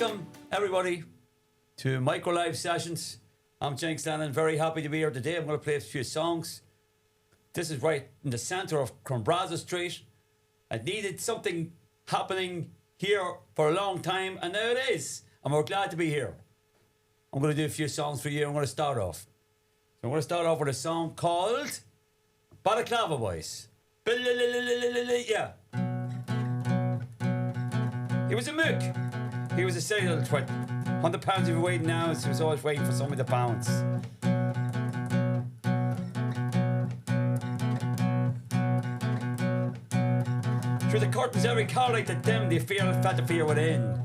Welcome, everybody, to Micro Live Sessions. I'm Jinx Lennon, very happy to be here today. I'm going to play a few songs. This is right in the centre of Clonbrasa Street. I needed something happening here for a long time, and now it is. And we're glad to be here. I'm going to do a few songs for you. I'm going to start off. So I'm going to start off with a song called Balaclava Boys. Yeah. He was a mook. He was a silly little twit. £100 if you're waiting now, so he was always waiting for somebody to bounce. Through the curtains, every colleague to dim, the fear and felt the fear within.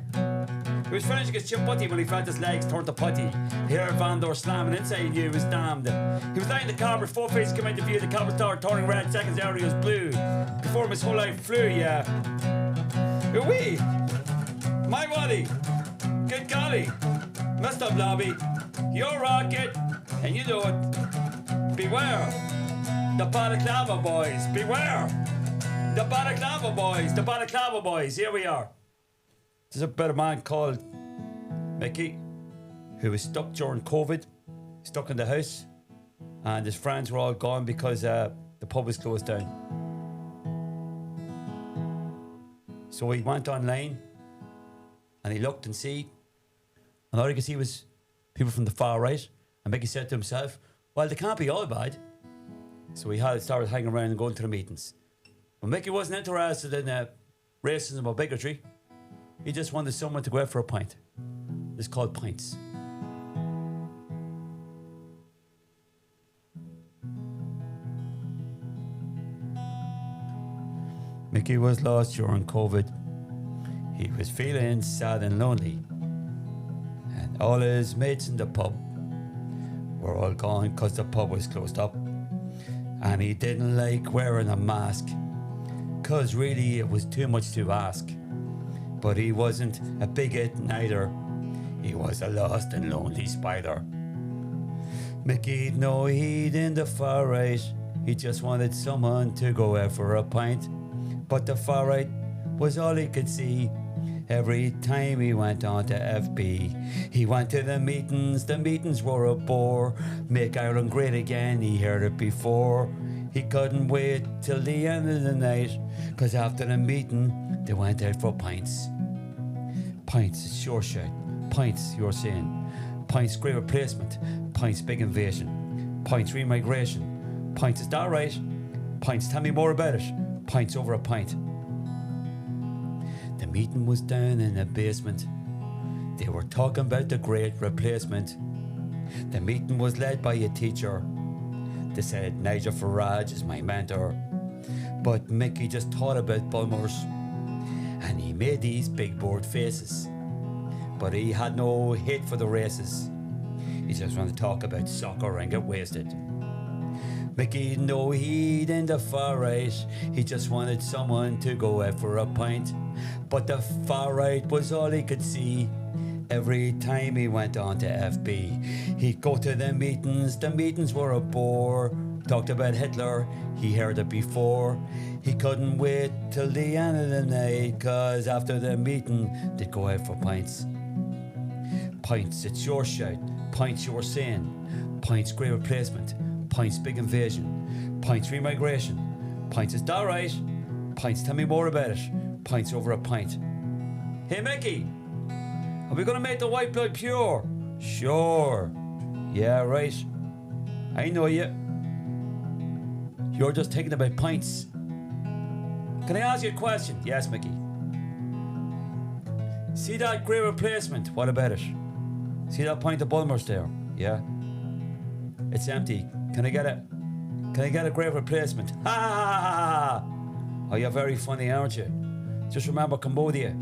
He was finishing his chip butty when he felt his legs turn to putty. He heard Van door slamming, inside he knew he was damned. He was lying in the carpet, full face came into view, the carpet started turning red, seconds later he was blue. Before him his whole life flew, yeah. Wee! My body! Good golly! Messed up lobby. Your rocket, and you know it. Beware! The Balaclava Boys, beware! The Balaclava Boys, the Balaclava Boys, here we are. There's a bit of man called Mickey who was stuck during COVID, stuck in the house, and his friends were all gone because the pub was closed down. So he went online and he looked and see, and all he could see was people from the far right. And Mickey said to himself, well, they can't be all bad. So he started hanging around and going to the meetings. But Mickey wasn't interested in racism or bigotry. He just wanted someone to go out for a pint. It's called pints. Mickey was lost during COVID. He was feeling sad and lonely. And all his mates in the pub were all gone because the pub was closed up. And he didn't like wearing a mask, because really it was too much to ask. But he wasn't a bigot neither. He was a lost and lonely spider. Mickey'd no heed in the far right. He just wanted someone to go out for a pint. But the far right was all he could see. Every time he went on to FB, he went to the meetings were a bore. Make Ireland great again, he heard it before. He couldn't wait till the end of the night, 'cause after the meeting, they went out for pints. Pints, it's sure shit. Pints, you're saying. Pints, great replacement. Pints, big invasion. Pints, remigration. Pints, is that right? Pints, tell me more about it. Pints over a pint. The meeting was down in the basement. They were talking about the great replacement. The meeting was led by a teacher. They said Nigel Farage is my mentor. But Mickey just thought about Bulmers, and he made these big bored faces. But he had no hate for the races. He just wanted to talk about soccer and get wasted. Mickey had no heed in the far right. He just wanted someone to go out for a pint. But the far right was all he could see. Every time he went on to FB, he'd go to the meetings were a bore. Talked about Hitler, he heard it before. He couldn't wait till the end of the night, 'cause after the meeting, they'd go out for pints. Pints, it's your shout. Pints, you were saying. Pints, great replacement. Pints, big invasion. Pints, remigration. Pints, is that right? Pints, tell me more about it. Pints over a pint. Hey Mickey, are we gonna make the white blood pure? Sure. Yeah, right. I know you. You're just thinking about pints. Can I ask you a question? Yes, Mickey. See that great replacement? What about it? See that pint of Bulmers there? Yeah. It's empty. Can I get it? Can I get a great replacement? Ha ha ha ha ha! Oh, you're very funny, aren't you? Just remember Cambodia.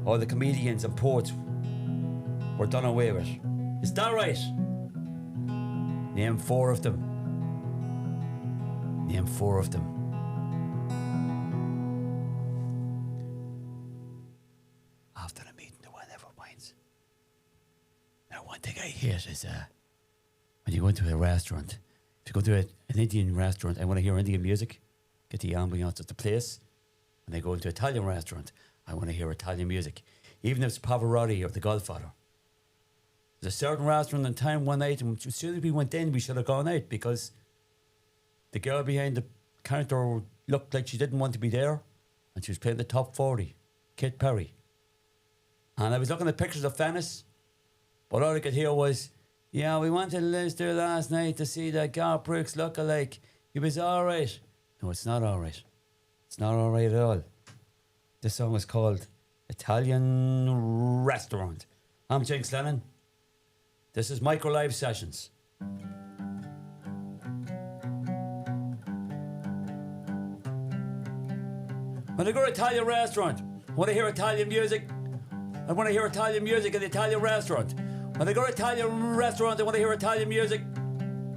All the comedians and poets were done away with. Is that right? Name 4 of them. Name 4 of them. After the meeting, they went over pints. Now, one thing I hate is when you go into a restaurant, if you go to an Indian restaurant, I want to hear Indian music, get the ambiance of the place. When I go into an Italian restaurant, I want to hear Italian music. even if it's Pavarotti or The Godfather. There's a certain restaurant in town one night, and as soon as we went in, we should have gone out because the girl behind the counter looked like she didn't want to be there, and she was playing the top 40, Kit Perry. And I was looking at pictures of Venice, but all I could hear was, yeah, we went to Leicester last night to see that Garth Brooks look-alike. He was all right. No, it's not all right. It's not all right at all. This song is called Italian Restaurant. I'm Jinx Lennon. This is Micro Live Sessions. When I go to an Italian restaurant, I want to hear Italian music. I want to hear Italian music in the Italian restaurant. When I go to an Italian restaurant, I want to hear Italian music.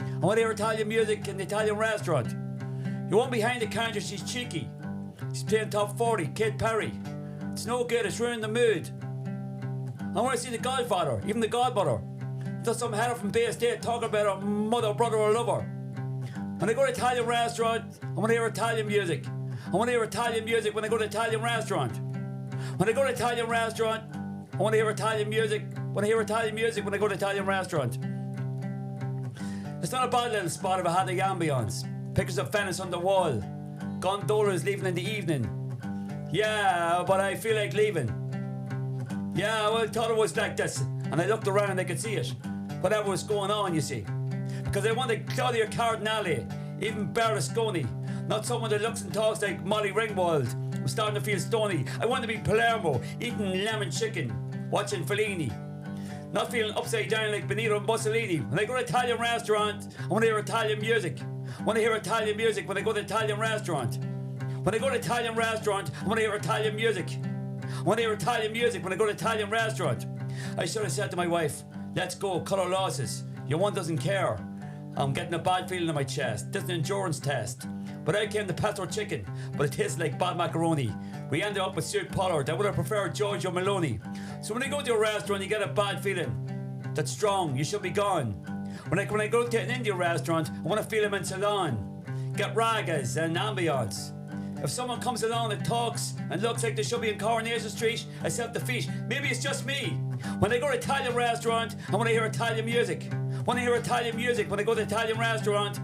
I want to hear Italian music in the Italian restaurant. You want behind the counter, she's cheeky. She's playing top 40, Kit Perry. It's no good, it's ruining the mood. I want to see The Godfather, even The Godmother. There's some header from Bay State talking about her mother, brother, or lover. When I go to an Italian restaurant, I want to hear Italian music. I want to hear Italian music when I go to an Italian restaurant. When I go to an Italian restaurant, I want to hear Italian music. When I hear Italian music when I go to an Italian restaurant. It's not a bad little spot if it had the ambience. Pictures of Venice on the wall. Gondolas leaving in the evening. Yeah, but I feel like leaving. Yeah, well, I thought it was like this. And I looked around and I could see it. Whatever was going on, you see. Because I wanted Claudia Cardinale, even Berlusconi. Not someone that looks and talks like Molly Ringwald. I'm starting to feel stony. I want to be Palermo, eating lemon chicken, watching Fellini. Not feeling upside down like Benito Mussolini. When I go to an Italian restaurant, I want to hear Italian music. I want to hear Italian music when I go to an Italian restaurant. When I go to an Italian restaurant, I want to hear Italian music. I want to hear Italian music when I go to an Italian restaurant. I should have said to my wife, let's go, cut our losses. Your one doesn't care. I'm getting a bad feeling in my chest. This is an endurance test. But out came the pesto chicken, but it tasted like bad macaroni. We ended up with Stuart Pollard. I would have preferred Giorgio Meloni. So when you go to a restaurant, you get a bad feeling. That's strong. You should be gone. When I go to an Indian restaurant, I want to feel them in Ceylon. Get ragas and ambiance. If someone comes along and talks and looks like they should be in Coronation Street, I self-defeat. Maybe it's just me. When I go to an Italian restaurant, I want to hear Italian music. I want to hear Italian music when I go to an Italian restaurant.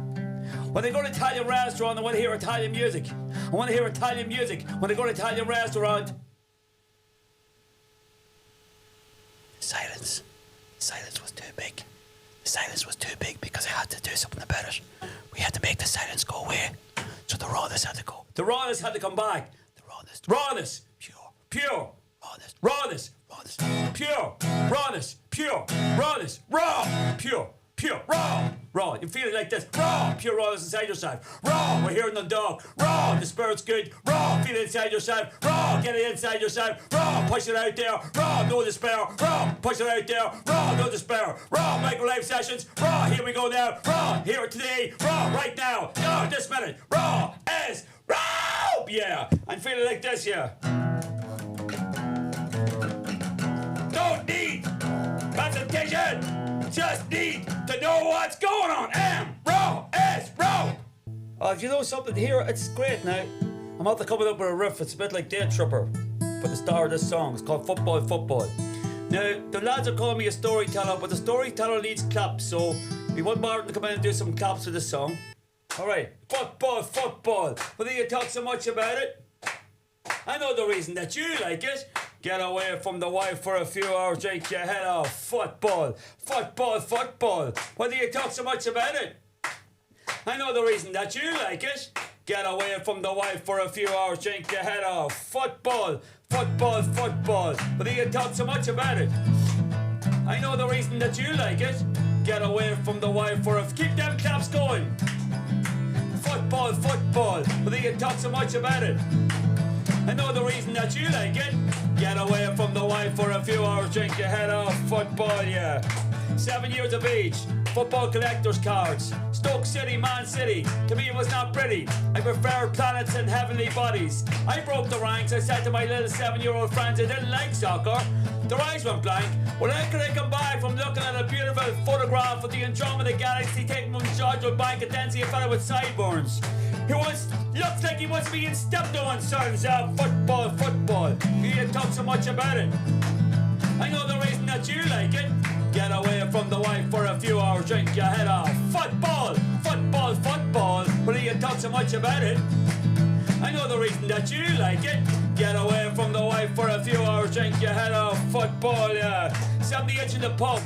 When I go to an Italian restaurant, I want to hear Italian music. I want to hear Italian music when I go to an Italian restaurant. Silence. Silence was too big. The silence was too big because I had to do something about it. We had to make the silence go away. So the rawness had to go. The rawness had to come back. The rawness. Rawness. Pure. Rawness. Rawness. Rawness. Pure. Rawness. Pure. Rawness. Raw. Pure. Raw. Raw. You feel it like this. Raw. Pure rawness inside yourself. Raw. We're here in Dundalk. Raw. The spirit's good. Raw. Feel it inside yourself. Raw. Get it inside yourself. Raw. Push it out there. Raw. No despair. Raw. Push it out there. Raw. No despair. Raw. Micro Live Sessions. Raw. Here we go now. Raw. Here today. Raw. Right now. No, this minute. Raw. Is raw. Yeah. I'm feeling like this, yeah. Don't need presentation. Just need to know what's going on. Raw is raw. If you know something here, it's great now. I'm after coming up with a riff. It's a bit like Day Tripper for the star of this song. It's called Football. Now, the lads are calling me a storyteller, but the storyteller needs claps, so we want Martin to come in and do some claps for this song. Alright, football. What do you talk so much about it? I know the reason that you like it. Get away from the wife for a few hours, drink your head off. Football. What do you talk so much about it? I know the reason that you like it. Get away from the wife for a few hours, drink your head off. Football. What do you talk so much about it? I know the reason that you like it. Get away from the wife for a... Keep them claps going. Football. What do you talk so much about it? I know the reason that you like it. Get away from the wife for a few hours, drink your head off. Football, yeah. 7 years of age, football collector's cards. Stoke City, Man City, to me it was not pretty. I preferred planets and heavenly bodies. I broke the ranks, I said to my little 7-year-old friends I didn't like soccer. Their eyes went blank. Well, how could I come back from looking at a beautiful photograph of the Andromeda Galaxy taken from George Bank and then see a fella with sideburns? Looks like he wants being stepped on, sons. Football. You talk so much about it. I know the reason that you like it. Get away from the wife for a few hours, drink your head off. Football. But you talk so much about it. I know the reason that you like it. Get away from the wife for a few hours, drink your head off. Football, yeah. 78 in the pub.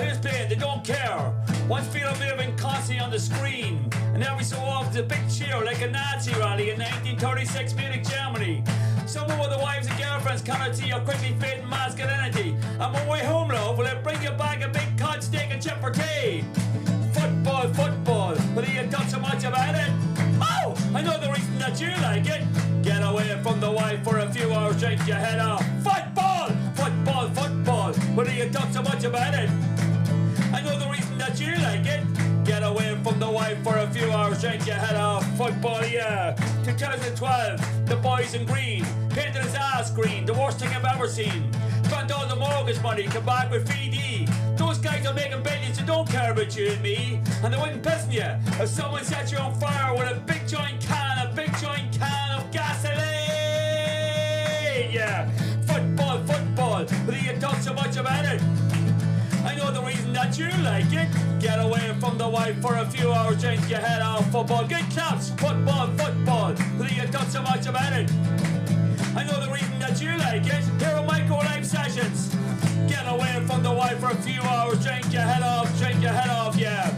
Who's playing? They don't care. Once feel a moving constantly on the screen, and every so often a big cheer like a Nazi rally in 1936 Munich, Germany. Someone with the wives and girlfriends cannot see your quickly fading masculinity. On my way home, love, will it bring you back a big cod, steak and chip for tea? Football, but you talk so much about it. Oh, I know the reason that you like it. Get away from the wife for a few hours, drink your head off. Football, but you talk so much about it. I know the reason that you like it. Get away from the wife for a few hours, drink your head off. Football, yeah. 2012, the boys in green painted his ass green, the worst thing I've ever seen. Spent all the mortgage money, come back with 3D. Those guys are making billions who don't care about you and me, and they wouldn't piss on you if someone set you on fire with a big joint can of gasoline. Yeah, football, but you talk so much about it. I know the reason that you like it. Get away from the wife for a few hours, drink your head off. Football, good claps. Football, but you talk so much about it. I know the reason that you like it. Here are micro live sessions. Get away from the wife for a few hours, drink your head off, yeah.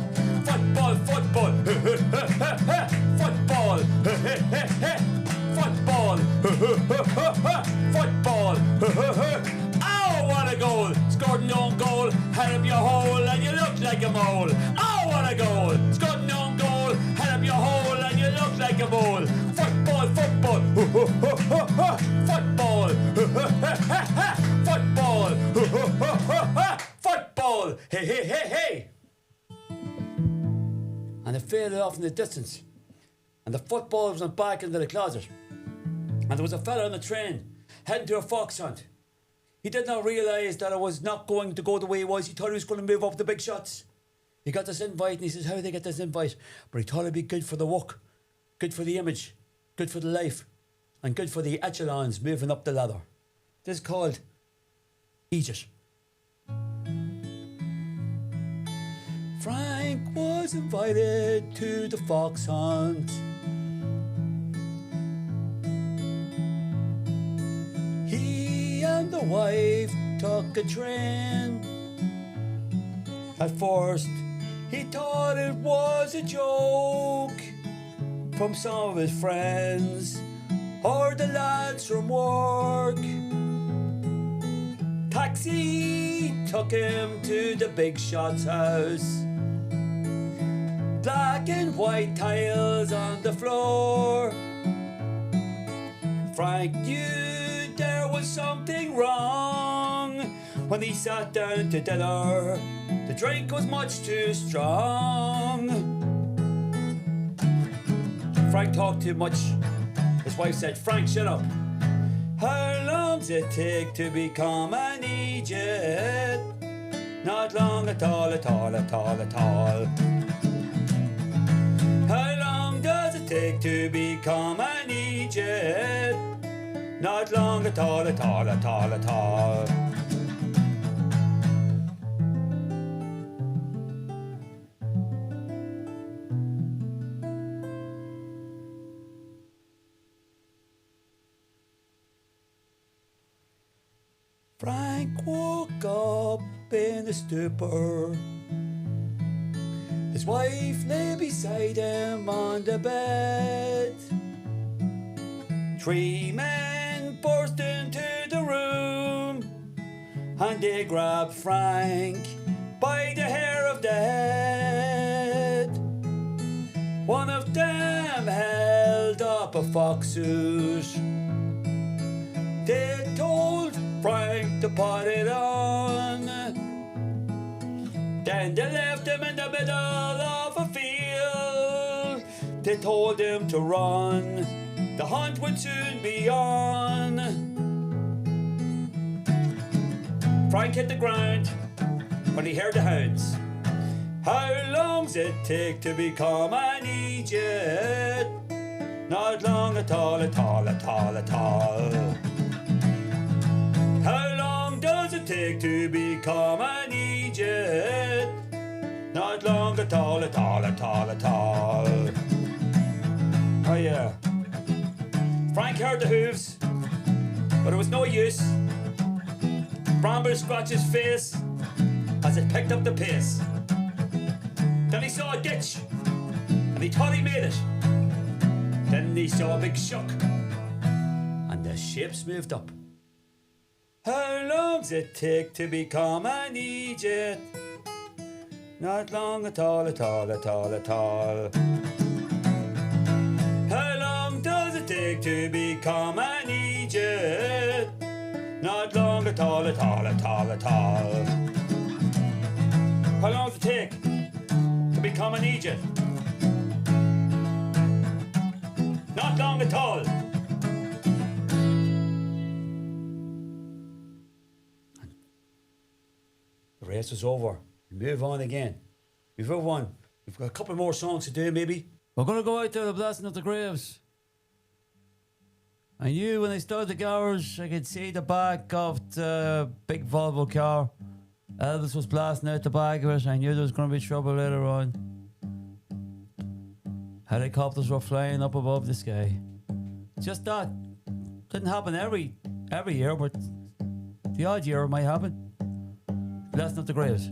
Football, football. Oh, what a goal! Scored an own goal, head up your hole, and you look like a mole. Oh, what a goal! Scored an own goal, head up your hole, and you look like a mole. Football. Hey. And it faded off in the distance, and the football was back into the closet. And there was a fella on the train heading to a fox hunt. He did not realise that it was not going to go the way it was. He thought he was going to move up the big shots. He got this invite and he says, how did they get this invite? But he thought it'd be good for the work, good for the image, good for the life, and good for the echelons moving up the ladder. This is called Egypt. Frank was invited to the fox hunt. He and the wife took a train. At first, he thought it was a joke from some of his friends or the lads from work. Taxi took him to the big shot's house. Black and white tiles on the floor. Frank knew there was something wrong when he sat down to dinner. The drink was much too strong. Frank talked too much. His wife said, Frank, shut up. How long does it take to become an Egypt? Not long at all. How long does it take to become an Egypt? Not long at all. Frank woke up in a stupor. His wife lay beside him on the bed. 3 men burst into the room and they grabbed Frank by the hair of the head. One of them held up a fox suit. They told Frank to put it on. Then they left him in the middle of a field. They told him to run. The hunt would soon be on. Frank hit the ground when he heard the hounds. How long's it take to become an idiot? Not long at all, at all, at all, at all. How long does it take to become an idiot? Not long at all, at all, at all, at all. Oh yeah. Frank heard the hooves, but it was no use. Bramble scratched his face as it picked up the pace. Then he saw a ditch, and he thought he made it. Then he saw a big shock, and the shapes moved up. How long's it take to become an idiot? Not long at all, at all, at all, at all. How long does it take to become an idiot? Not long at all, at all, at all, at all. How long does it take to become an idiot? Not long at all. The race was over. We move on again. We move on. We've got a couple more songs to do, maybe. We're going to go out there, the blasting of the graves. I knew when I started the garage, I could see the back of the big Volvo car. Elvis was blasting out the back of it. I knew there was going to be trouble later on. Helicopters were flying up above the sky. Just that didn't happen every year, but the odd year it might happen. Blasting up the graves.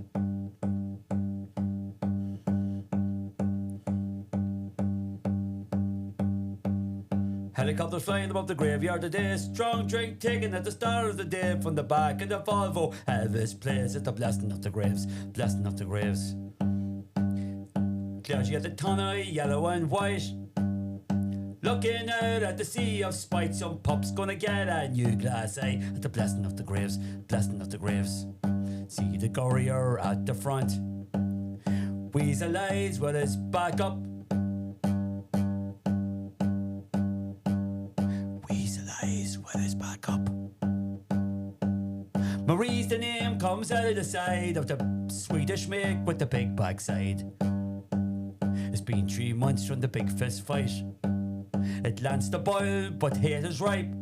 Helicopters flying above the graveyard today. Strong drink taken at the start of the day from the back of the Volvo. Elvis plays at the blasting of the graves. Blasting of the graves. Clouds, you get the tunnel, yellow and white. Looking out at the sea of spite. Some pup's gonna get a new glass eye at the blasting of the graves. Blasting of the graves. See the courier at the front. Weasel eyes with his back up. With his back up. Marie's the name, comes out of the side of the Swedish make with the big backside. It's been 3 months from the big fist fight. It lands the boil, but hate is ripe.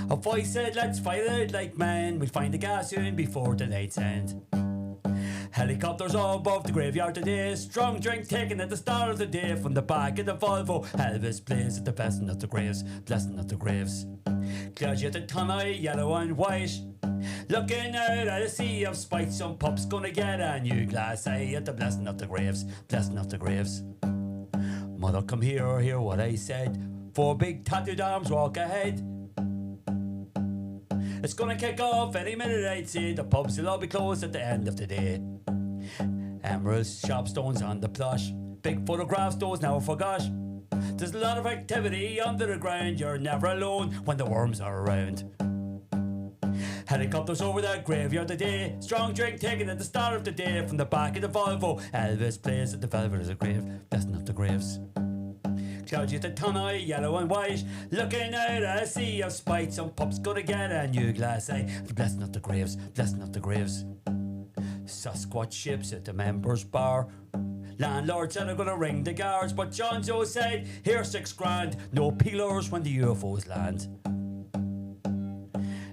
A voice said, let's fight it like men. We'll find the gas soon before the night's end. Helicopters all above the graveyard today. Strong drink taken at the start of the day from the back of the Volvo. Elvis plays at the blasting of the graves. Blasting of the graves. Clouds at the tunnel, yellow and white. Looking out at a sea of spite. Some pup's gonna get a new glass eye at the blasting of the graves. Blasting of the graves. Mother, come here, hear what I said. 4 big tattooed arms walk ahead. It's gonna kick off any minute, I'd say. The pubs will all be closed at the end of the day. Emeralds, sharp stones on the plush. Big photograph stores now forgot. There's a lot of activity under the ground. You're never alone when the worms are around. Helicopters over the graveyard today. Strong drink taken at the start of the day from the back of the Volvo. Elvis plays at the velvet of the grave. Blasting up the graves. Clouds at the tunnel, yellow and white. Looking out at a sea of spite. Some pup's gonna get a new glass eye. The blasting of the graves. Blasting of the graves. Sasquatch ships at the members' bar. Landlord said I'm gonna ring the guards, but John Joe said, here's 6 grand, no peelers when the UFOs land.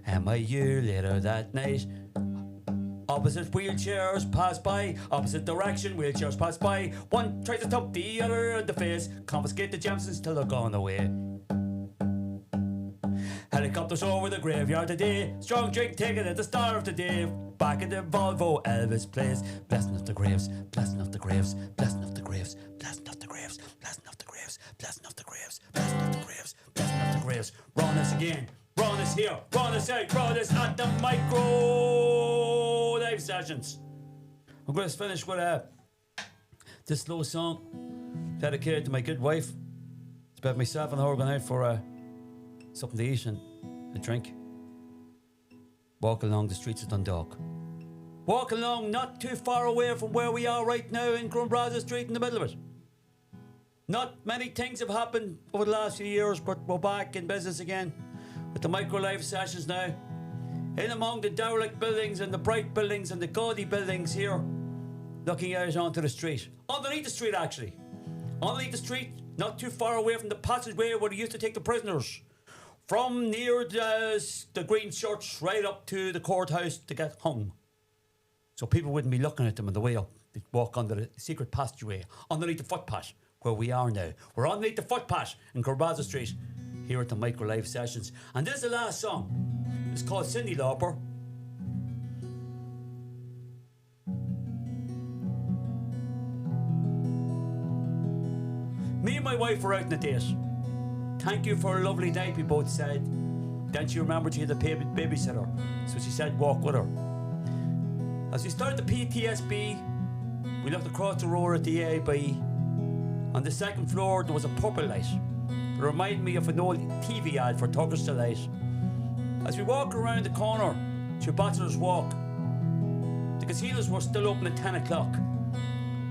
MIU later that night. Opposite wheelchairs pass by, opposite direction wheelchairs pass by. One tries to thump the other in the face, confiscate the Jamesons till they're gone away. Helicopters over the graveyard today. Strong drink taken at the start of the day. Back in the Volvo, Elvis plays. Blasting of the graves, blasting of the graves, blasting of the graves, blasting of the graves, blasting of the graves, blasting of the graves, blasting of the graves, blasting of the graves. Ron is again, Ron is here, Ron is out, Ron is at the Mic Ro live sessions. I'm going to finish with this slow song dedicated to my good wife. It's about myself and her going out for something to eat and a drink. Walk along the streets of Dundalk. Walk along not too far away from where we are right now in Crumbraza Street in the middle of it. Not many things have happened over the last few years, but we're back in business again with the Mic Ro live sessions now. In among the derelict buildings and the bright buildings and the gaudy buildings here looking out onto the street. Underneath the street, actually. Underneath the street, not too far away from the passageway where they used to take the prisoners. From near the Green Church right up to the courthouse to get hung. So people wouldn't be looking at them on the way up. They'd walk under the secret passageway, underneath the footpath, where we are now. We're underneath the footpath in Corbaza Street, here at the Mic Ro Live Sessions. And this is the last song. It's called Cyndi Lauper. Me and my wife were out on a date. Thank you for a lovely night, we both said. Then she remembered she had a babysitter, so she said walk with her. As we started the PTSB, we looked across the road at the AIB. On the second floor there was a purple light. It reminded me of an old TV ad for Turkish Delight. As we walked around the corner to Bachelor's Walk, the casinos were still open at 10 o'clock.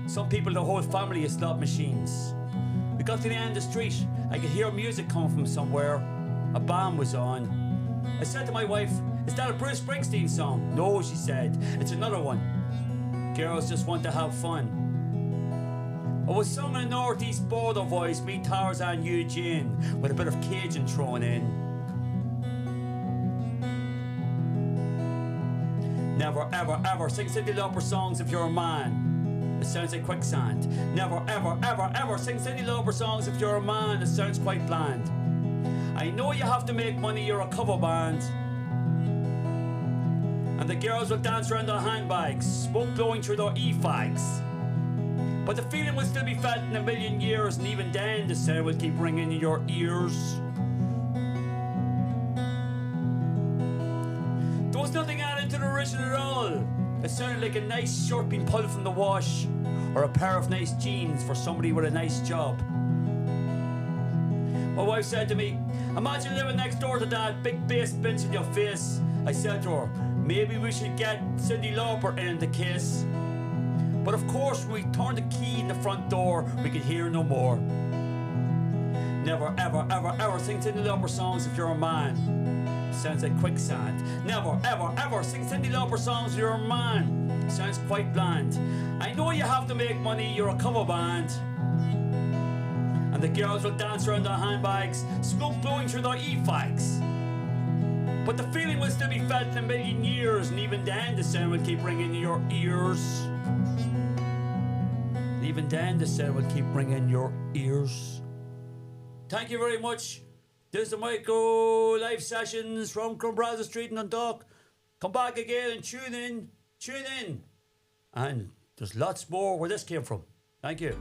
Some people, the whole family, of slot machines. We got to the end of the street. I could hear music coming from somewhere. A band was on. I said to my wife, "Is that a Bruce Springsteen song?" "No," she said, "it's another one. Girls just want to have fun." It was sung in a northeast border voice, me Tarzan Eugene, with a bit of Cajun thrown in. Never ever ever sing Cyndi Lauper songs if you're a man. It sounds like quicksand. Never ever ever ever sing Cyndi Lauper songs if you're a man. It sounds quite bland. I know you have to make money, you're a cover band. And the girls will dance around their handbags, smoke blowing through their e-fags. But the feeling will still be felt in a million years, and even then the sound will keep ringing in your ears. There was nothing added to the original at all. It sounded like a nice shirt being pulled from the wash, or a pair of nice jeans for somebody with a nice job. My wife said to me, "Imagine living next door to that big bass bench in your face." I said to her, "Maybe we should get Cyndi Lauper in the case." But of course, when we turned the key in the front door, we could hear no more. Never ever ever ever sing Cyndi Lauper songs if you're a man. Sounds like quicksand. Never ever ever sing Cyndi Lauper songs if you're a man. Sounds quite bland. I know you have to make money, you're a cover band. And the girls will dance around their handbags, smoke blowing through their e-fags. But the feeling will still be felt in a million years, and even then the sound will keep ringing in your ears. And even then the sound will keep ringing in your ears. Thank you very much. This is the Mic Ro Live Sessions from Corbaza Street in Dundalk. Come back again and tune in. And there's lots more where this came from. Thank you.